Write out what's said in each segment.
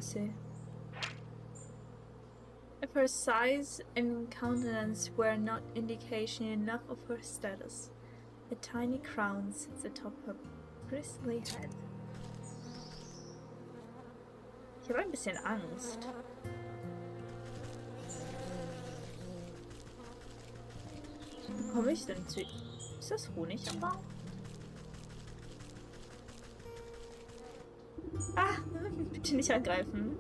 Größe. If her size and countenance were not indication enough of her status, a tiny crown sits atop her bristly head. Ich habe ein bisschen Angst. Wie komme ich denn zu... Ist das Honig am Bauch? Ah, bitte nicht angreifen.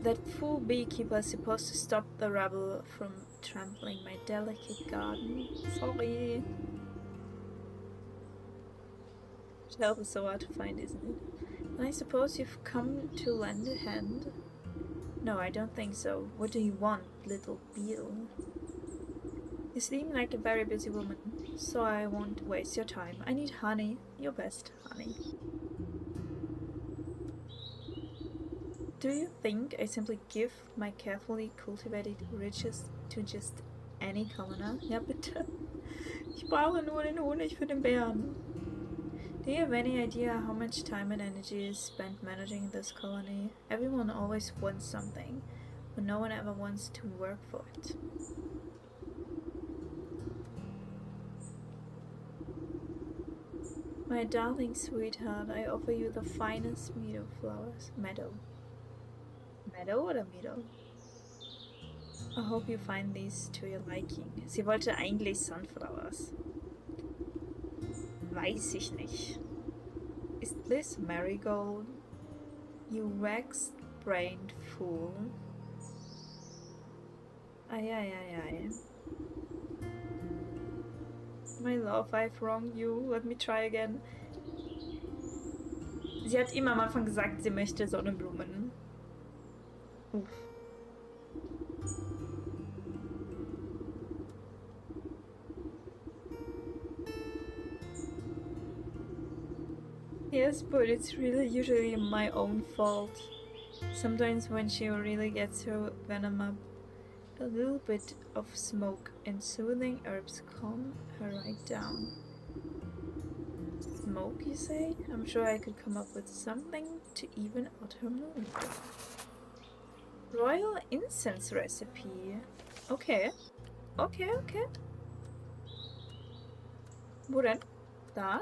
That fool beekeeper is supposed to stop the rebel from trampling my delicate garden. Sorry. Help is so hard to find, isn't it? And I suppose you've come to lend a hand? No, I don't think so. What do you want, little beetle? You seem like a very busy woman, so I won't waste your time. I need honey, your best honey. Do you think I simply give my carefully cultivated riches to just any commoner? Ja, bitte. Ich brauche nur den Honig für den Bären. Do you have any idea how much time and energy is spent managing this colony? Everyone always wants something, but no one ever wants to work for it. My darling sweetheart, I offer you the finest meadow flowers. Meadow. Meadow oder Meadow? I hope you find these to your liking. Sie wollte eigentlich Sunflowers. Weiß ich nicht. Is this marigold? You wax-brained fool. Ay, ay, ay, ay. My love, I've wronged you. Let me try again. Sie hat immer am Anfang gesagt, sie möchte Sonnenblumen. Uff. Yes, but it's really usually my own fault. Sometimes when she really gets her venom up, a little bit of smoke and soothing herbs calm her right down. Smoke, you say? I'm sure I could come up with something to even out her mood. Royal incense recipe. Okay. Okay, okay. Wo denn? Da?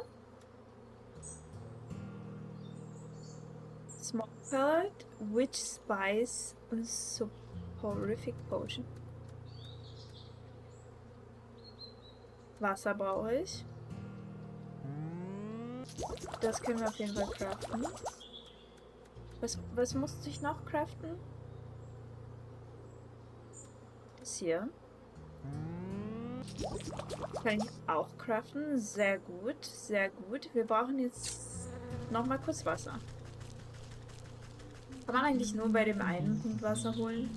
Smoke pellet, witch spice und soporific potion. Wasser brauche ich. Das können wir auf jeden Fall craften. Was musste ich noch craften? Das hier. Kann ich auch craften. Sehr gut, sehr gut. Wir brauchen jetzt nochmal kurz Wasser. Kann man eigentlich nur bei dem einen Punkt Wasser holen?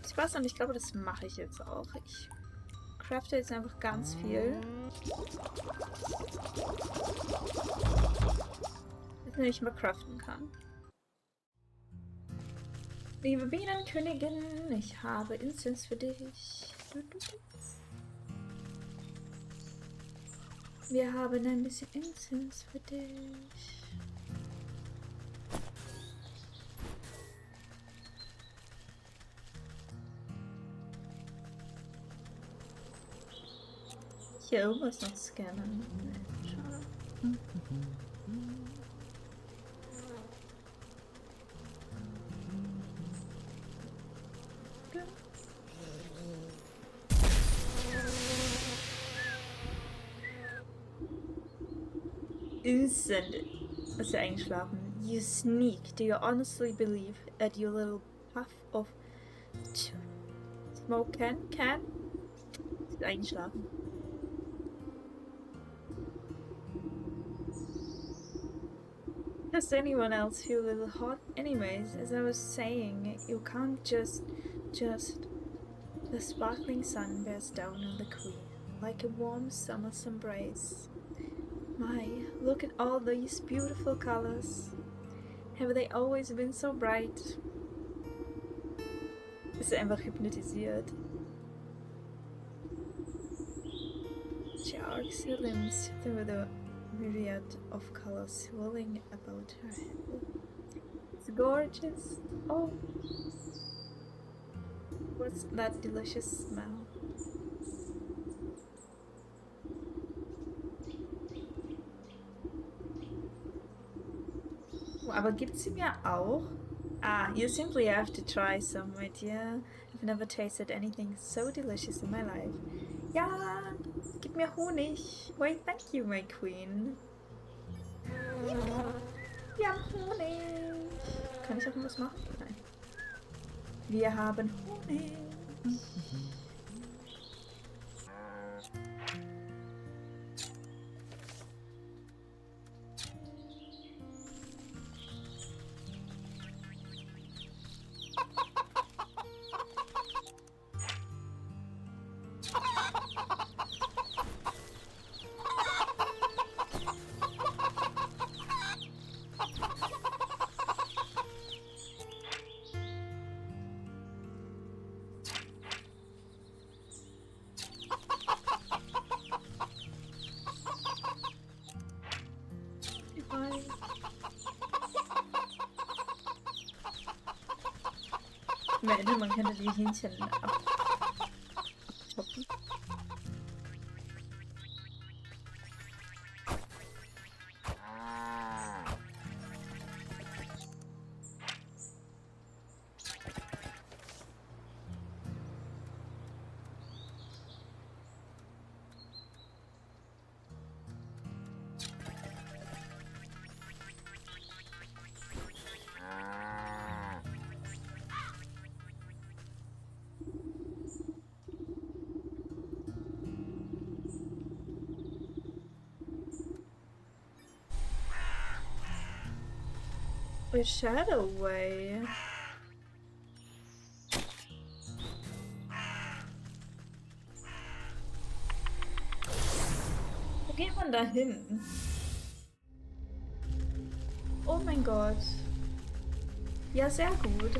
Das Wasser und ich glaube, das mache ich jetzt auch. Ich crafte jetzt einfach ganz viel. Dass ich nicht mehr craften kann. Liebe Bienenkönigin, ich habe Incense für dich. Wir haben ein bisschen Incense für dich. Hier irgendwas noch scannen. Nee, schade. Instant. Ist ja eingeschlafen. You sneak. Do you honestly believe that your little puff of smoke can? Ist eingeschlafen. Does anyone else feel a little hot? Anyways, as I was saying, you can't just... The sparkling sun bears down on the queen, like a warm summer's embrace. My, look at all these beautiful colors. Have they always been so bright? Ist einfach hypnotisiert. She arcs her limbs through the myriad of colors swirling about her head. It's gorgeous. Oh, what's that delicious smell? Oh, aber gibt's sie mir auch? Ah, you simply have to try some, my dear. I've never tasted anything so delicious in my life. Ja, gib mir Honig. Why, thank you, my queen. Wir haben Honig. Kann ich auch noch was machen? Nein. Wir haben Honig. Am Ende, man könnte die Hähnchen abchoppen. A shadow way. Wo geht man da hin? Oh mein Gott. Ja, sehr gut.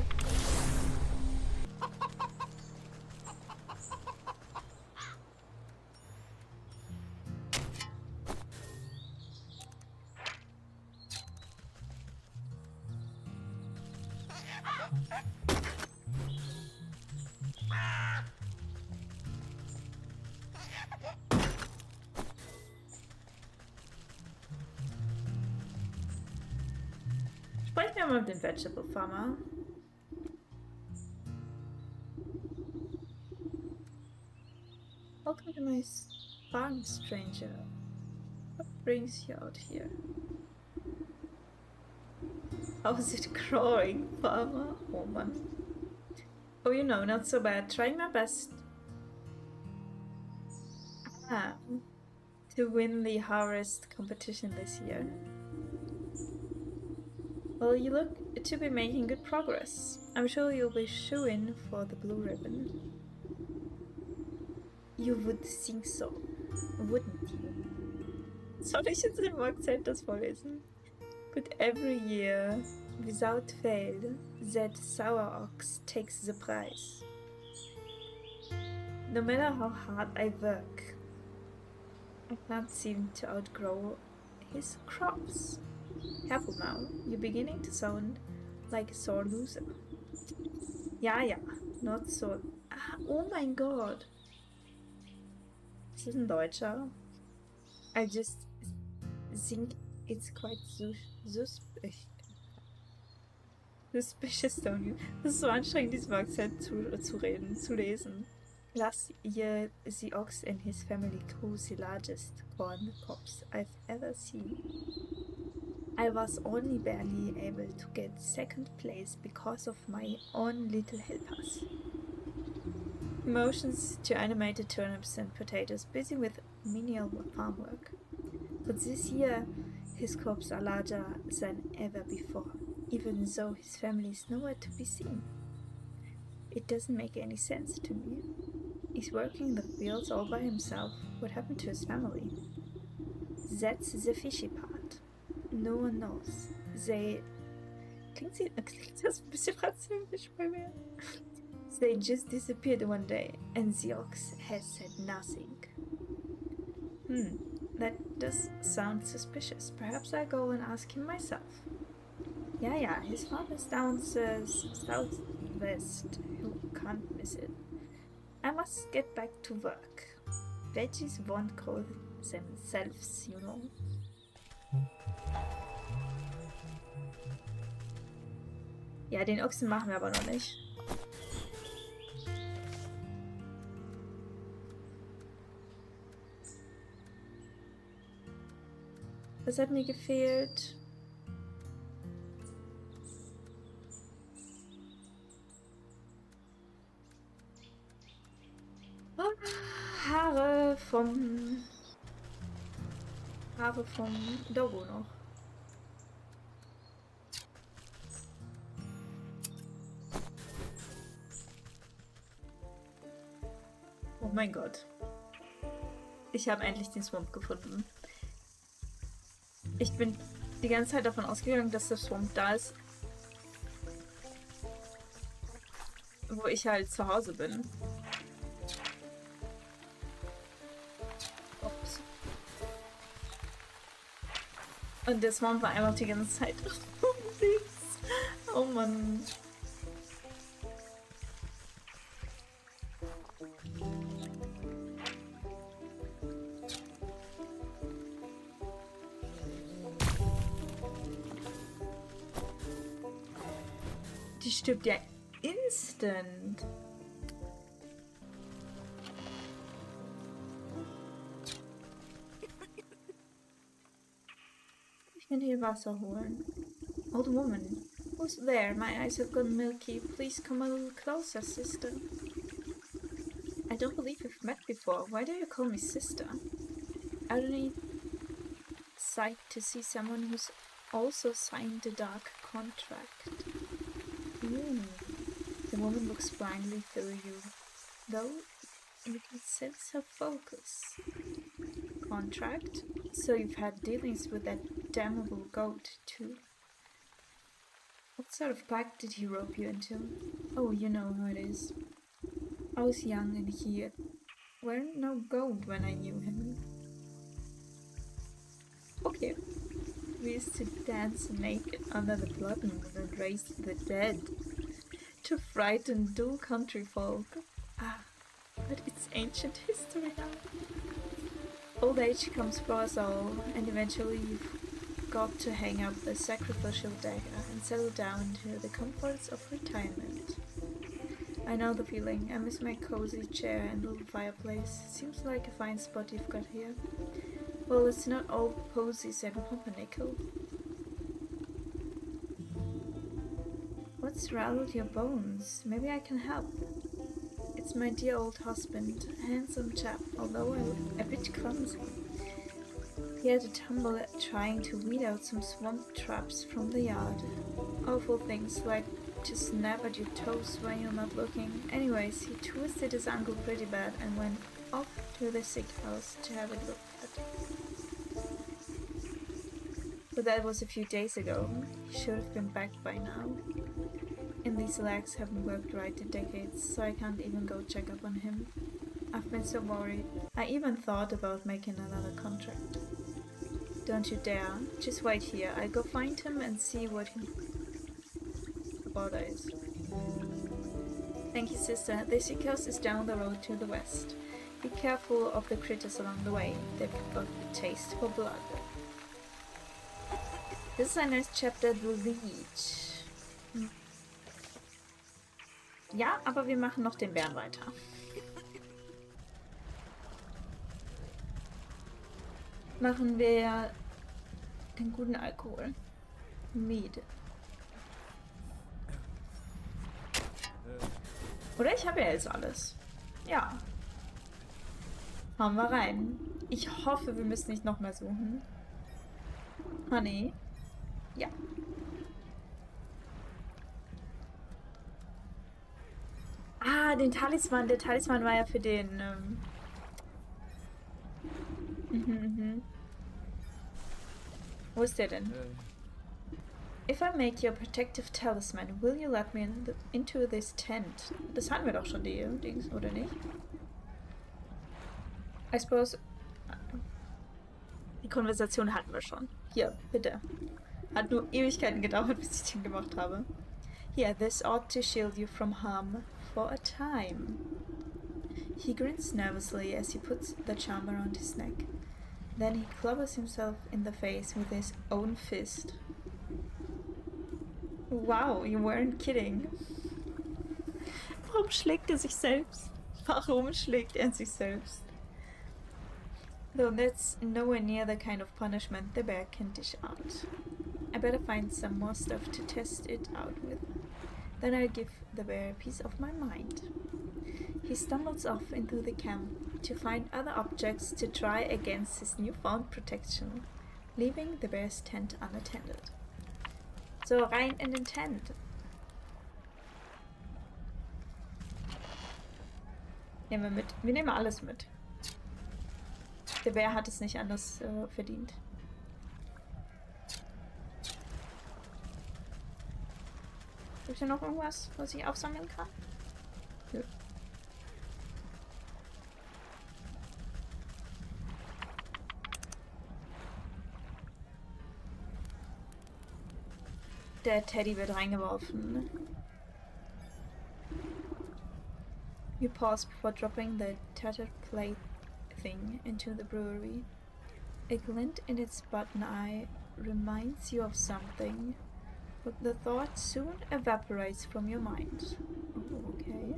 Sprechen wir mal mit dem Vegetable Farmer. Welcome to my farm, stranger. What brings you out here? How's it growing, farmer? Oh man. Oh, you know, not so bad. Trying my best. Ah, to win the harvest competition this year. Well, you look to be making good progress. I'm sure you'll be shoo-in for the blue ribbon. You would think so, wouldn't you? Soll ich jetzt im Akzent das vorlesen? But every year, without fail, that sour ox takes the prize. No matter how hard I work, I can't seem to outgrow his crops. Careful now, you're beginning to sound like a sore loser. Ja, ja, not so. Ah, oh mein Gott. Ist das ein Deutscher? I just think it's quite suspicious, don't you? Das ist so anstrengend, diesem Akzent zu lesen. Last year, the ox and his family grew the largest corn crops I've ever seen. I was only barely able to get second place because of my own little helpers. Motions to animated turnips and potatoes, busy with menial farm work. But this year, his crops are larger than ever before, even though his family is nowhere to be seen. It doesn't make any sense to me. He's working in the fields all by himself. What happened to his family? That's the fishy part. No one knows. Klingt das ein bisschen französisch bei mir? They just disappeared one day, and the ox has said nothing. That does sound suspicious. Perhaps I'll go and ask him myself. Yeah, his father's down southwest. You can't miss it. I must get back to work. Veggies won't grow themselves, you know. Ja, den Ochsen machen wir aber noch nicht. Was hat mir gefehlt? Haare vom Dogo noch. Oh mein Gott. Ich habe endlich den Swamp gefunden. Ich bin die ganze Zeit davon ausgegangen, dass der Swamp da ist, wo ich halt zu Hause bin. Ups. Und der Swamp war einfach die ganze Zeit unterwegs. Oh Mann. Die stirbt ja instant. Ich kann hier Wasser holen. Old woman. Who's there? My eyes have gone milky. Please come a little closer, sister. I don't believe we've met before. Why do you call me sister? I don't need sight to see someone who's also signed the dark contract. The woman looks blindly through you, though you can sense her focus. Contract? So you've had dealings with that damnable goat, too. What sort of pact did he rope you into? Oh, you know how it is. I was young and he weren't no goat when I knew him. Okay. We used to dance naked under the blood moon and raise the dead to frighten dull country folk. Ah, but it's ancient history now. Old age comes for us all, and eventually you've got to hang up the sacrificial dagger and settle down into the comforts of retirement. I know the feeling. I miss my cozy chair and little fireplace. Seems like a fine spot you've got here. Well, it's not all posies and pumpernickel. What's rattled your bones? Maybe I can help. It's my dear old husband, a handsome chap, although a bit clumsy. He had a tumble at trying to weed out some swamp traps from the yard. Awful things like to snap at your toes when you're not looking. Anyways, he twisted his ankle pretty bad and went off to the sick house to have it looked at. But that was a few days ago. He should have been back by now. And these legs haven't worked right in decades, so I can't even go check up on him. I've been so worried. I even thought about making another contract. Don't you dare. Just wait here. I'll go find him and see what he about is. Thank you, sister. The sea coast is down the road to the west. Be careful of the critters along the way. They've got a taste for blood. This is a nice chapter, The Leech. Ja, aber wir machen noch den Bären weiter. Machen wir den guten Alkohol. Mead. Oder ich habe ja jetzt alles. Ja. Hauen wir rein. Ich hoffe, wir müssen nicht noch mehr suchen. Honey. Ja. Ah, den Talisman. Der Talisman war ja für den... Wo ist der denn? If I make you a protective talisman, will you let me into this tent? Das hatten wir doch schon, die Dings, oder nicht? I suppose Die Konversation hatten wir schon. Hier, bitte. Hat nur Ewigkeiten gedauert, bis ich den gemacht habe. Here, this ought to shield you from harm for a time. He grins nervously as he puts the charm around his neck. Then he clobbers himself in the face with his own fist. Wow, you weren't kidding. Warum schlägt er sich selbst? Warum schlägt er sich selbst? Though that's nowhere near the kind of punishment the bear can dish out. I better find some more stuff to test it out with. Then I'll give the bear a piece of my mind. He stumbles off into the camp to find other objects to try against his newfound protection, leaving the bear's tent unattended. So, rein in den Tent. Nehmen wir mit. Wir nehmen alles mit. Der Bär hat es nicht anders verdient. Gibt es hier noch irgendwas, was ich aufsammeln kann? Nö. Der Teddy wird reingeworfen. You pause before dropping the tattered plaything into the brewery. A glint in its button eye reminds you of something, but the thought soon evaporates from your mind. Oh, okay.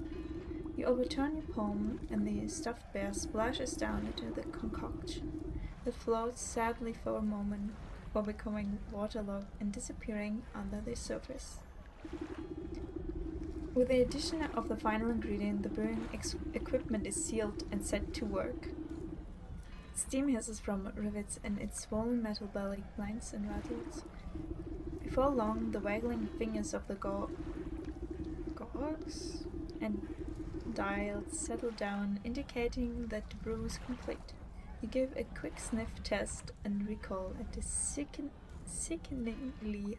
You overturn your palm, and the stuffed bear splashes down into the concoction. It floats sadly for a moment, before becoming waterlogged and disappearing under the surface. With the addition of the final ingredient, the brewing equipment is sealed and set to work. Steam hisses from rivets and its swollen metal belly clanks and rattles. Before long, the waggling fingers of the gorgs and dials settle down, indicating that the brew is complete. You give a quick sniff test and recoil at the sickeningly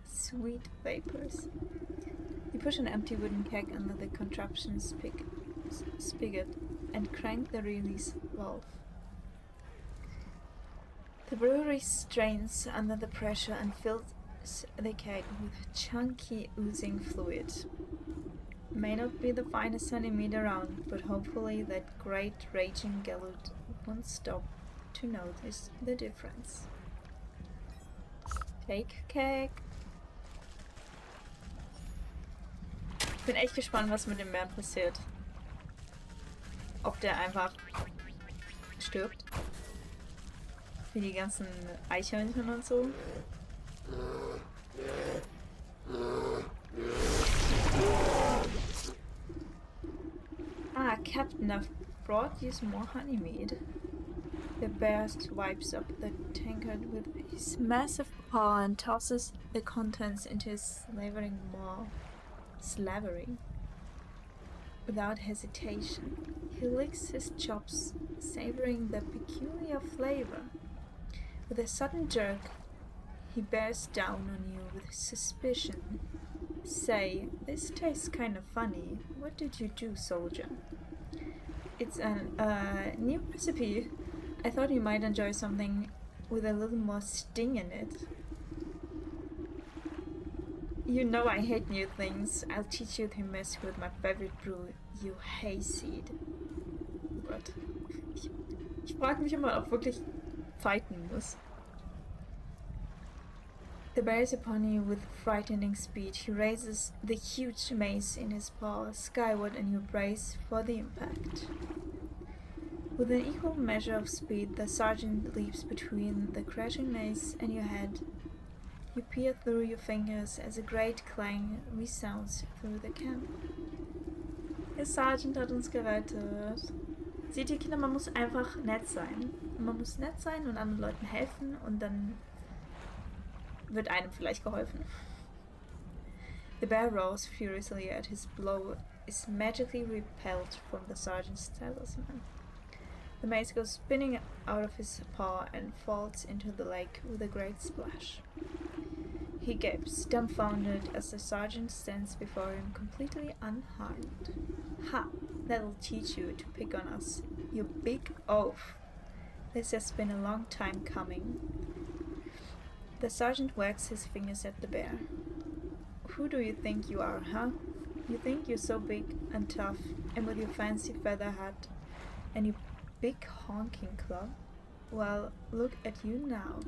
sweet vapors. You push an empty wooden keg under the contraption's spigot and crank the release valve. The brewery strains under the pressure and fills the keg with chunky oozing fluid. May not be the finest centimeter around, but hopefully that great raging gallop won't stop to notice the difference. Take keg. Ich bin echt gespannt, was mit dem Bären passiert. Ob der einfach stirbt. Wie die ganzen Eichhörnchen und so. Ah, Captain, I've brought you some more honey mead. The bear wipes up the tankard with his massive paw and tosses the contents into his slavering maw. Slavering. Without hesitation, he licks his chops, savoring the peculiar flavor. With a sudden jerk, he bears down on you with suspicion. Say, this tastes kind of funny. What did you do, soldier? It's a new recipe. I thought you might enjoy something with a little more sting in it. You know I hate new things. I'll teach you to mess with my favorite brew, you hayseed. Oh Gott. Ich frage mich immer, ob wirklich fighten muss. The bear is upon you with frightening speed. He raises the huge mace in his paw skyward and you brace for the impact. With an equal measure of speed, the sergeant leaps between the crashing mace and your head. You peer through your fingers as a great clang resounds through the camp. Der Sergeant hat uns gerettet. Seht ihr, Kinder, man muss einfach nett sein. Man muss nett sein und anderen Leuten helfen und dann wird einem vielleicht geholfen. The bear roars furiously at his blow, is magically repelled from the sergeant's talisman. The mace goes spinning out of his paw and falls into the lake with a great splash. He gapes, dumbfounded, as the sergeant stands before him completely unharmed. Ha! That'll teach you to pick on us, you big oaf! This has been a long time coming. The sergeant wags his fingers at the bear. Who do you think you are, huh? You think you're so big and tough, and with your fancy feather hat and your big honking club? Well, look at you now.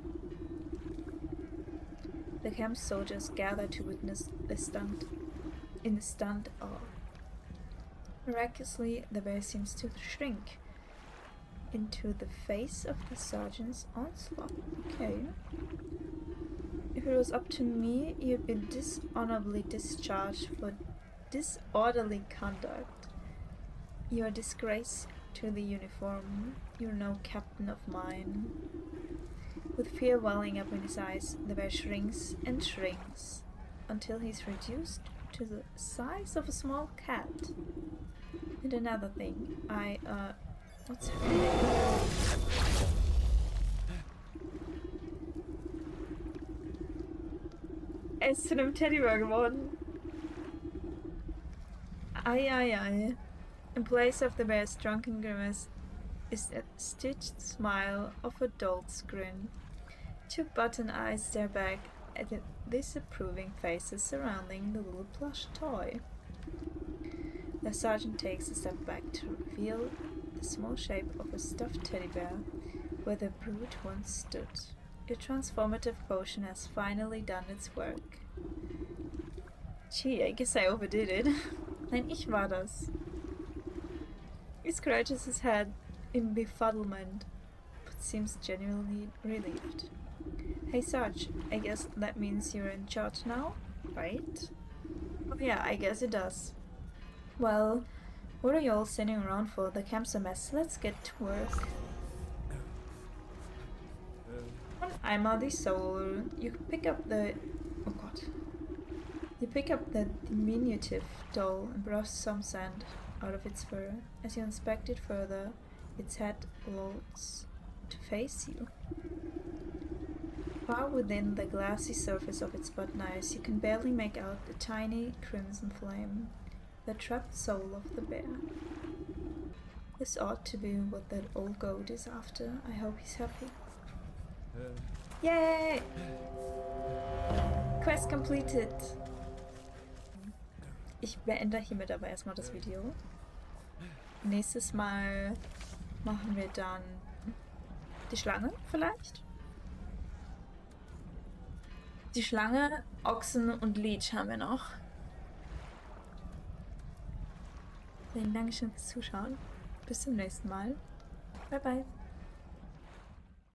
The camp soldiers gather to witness the stunt in stunned awe. Miraculously, the bear seems to shrink into the face of the sergeant's onslaught. Okay. If it was up to me, you'd been dishonorably discharged for disorderly conduct. You're a disgrace to the uniform. You're no captain of mine. With fear welling up in his eyes, the bear shrinks and shrinks until he's reduced to the size of a small cat. And another thing, what's happening? Er ist zu einem Teddybär geworden. Ei. In place of the bear's drunken grimace is a stitched smile of a doll's grin. Two button eyes stare back at the disapproving faces surrounding the little plush toy. The sergeant takes a step back to reveal the small shape of a stuffed teddy bear where the brute once stood. Your transformative potion has finally done its work. Gee, I guess I overdid it. Nein, ich war das. He scratches his head in befuddlement, but seems genuinely relieved. Hey Sarge, I guess that means you're in charge now, right? Oh yeah, I guess it does. Well, what are you all sitting around for? The camp's a mess. Let's get to work. I'm Adi Soul. You pick up the... oh god. You pick up the diminutive doll and brush some sand out of its fur. As you inspect it further, its head lolls to face you. Far within the glassy surface of its button eyes, you can barely make out the tiny crimson flame, the trapped soul of the bear. This ought to be what that old goat is after. I hope he's happy. Yay! Quest completed! Ich beende hiermit aber erstmal das Video. Nächstes Mal machen wir dann die Schlange vielleicht? Die Schlange, Ochsen und Leech haben wir noch. Vielen Dank schön fürs Zuschauen. Bis zum nächsten Mal. Bye bye.